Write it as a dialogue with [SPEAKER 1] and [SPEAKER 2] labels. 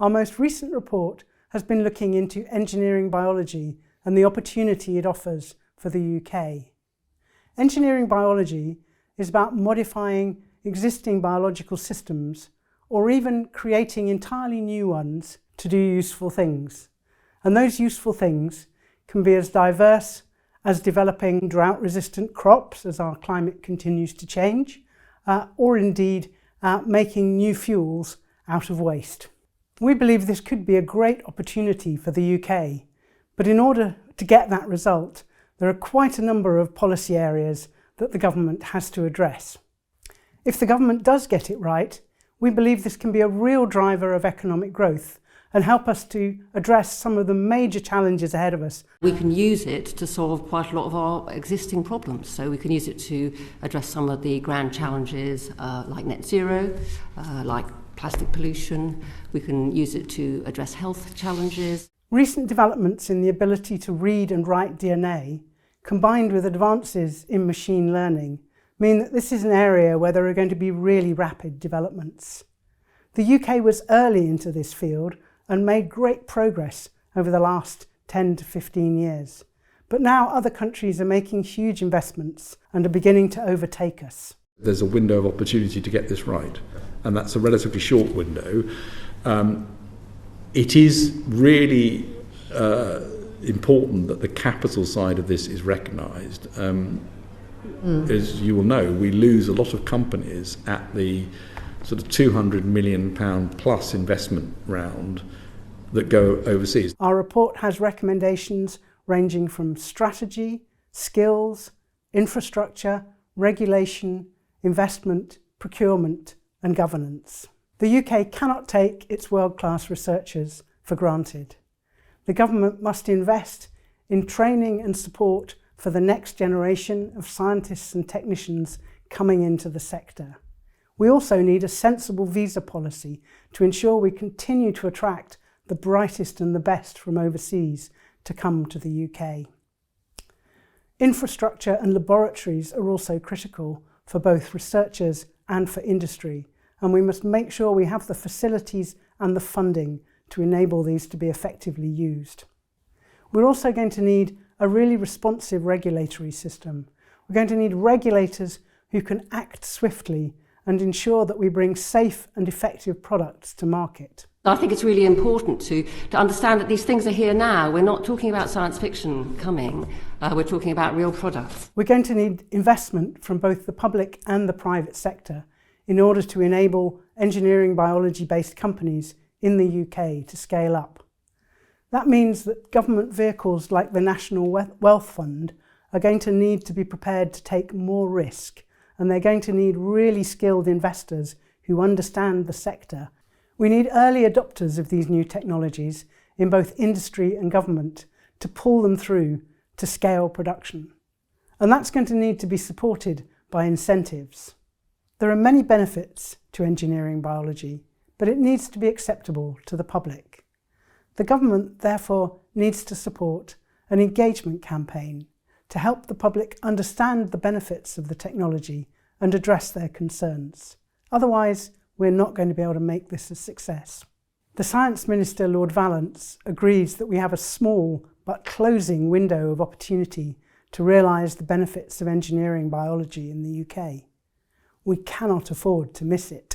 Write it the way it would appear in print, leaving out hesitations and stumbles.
[SPEAKER 1] Our most recent report has been looking into engineering biology and the opportunity it offers for the UK. Engineering biology is about modifying existing biological systems or even creating entirely new ones to do useful things. And those useful things can be as diverse as developing drought-resistant crops as our climate continues to change, or indeed making new fuels out of waste. We believe this could be a great opportunity for the UK, but in order to get that result, there are quite a number of policy areas that the government has to address. If the government does get it right, we believe this can be a real driver of economic growth and help us to address some of the major challenges ahead of us.
[SPEAKER 2] We can use it to solve quite a lot of our existing problems. So we can use it to address some of the grand challenges like net zero, like plastic pollution. We can use it to address health challenges.
[SPEAKER 1] Recent developments in the ability to read and write DNA, combined with advances in machine learning, mean that this is an area where there are going to be really rapid developments. The UK was early into this field and made great progress over the last 10 to 15 years. But now other countries are making huge investments and are beginning to overtake us.
[SPEAKER 3] There's a window of opportunity to get this right, and that's a relatively short window. It is really important that the capital side of this is recognised. As you will know, we lose a lot of companies at the sort of £200 million plus investment round that go overseas.
[SPEAKER 1] Our report has recommendations ranging from strategy, skills, infrastructure, regulation, investment, procurement and governance. The UK cannot take its world-class researchers for granted. The government must invest in training and support for the next generation of scientists and technicians coming into the sector. We also need a sensible visa policy to ensure we continue to attract the brightest and the best from overseas to come to the UK. Infrastructure and laboratories are also critical for both researchers and for industry, and we must make sure we have the facilities and the funding to enable these to be effectively used. We're also going to need a really responsive regulatory system. We're going to need regulators who can act swiftly and ensure that we bring safe and effective products to market.
[SPEAKER 2] I think it's really important to understand that these things are here now. We're not talking about science fiction coming, we're talking about real products.
[SPEAKER 1] We're going to need investment from both the public and the private sector in order to enable engineering biology-based companies in the UK to scale up. That means that government vehicles like the National Wealth Fund are going to need to be prepared to take more risk, and they're going to need really skilled investors who understand the sector. We need early adopters of these new technologies in both industry and government to pull them through to scale production. And that's going to need to be supported by incentives. There are many benefits to engineering biology, but it needs to be acceptable to the public. The government, therefore, needs to support an engagement campaign to help the public understand the benefits of the technology and address their concerns. Otherwise, we're not going to be able to make this a success. The Science Minister, Lord Vallance, agrees that we have a small but closing window of opportunity to realise the benefits of engineering biology in the UK. We cannot afford to miss it.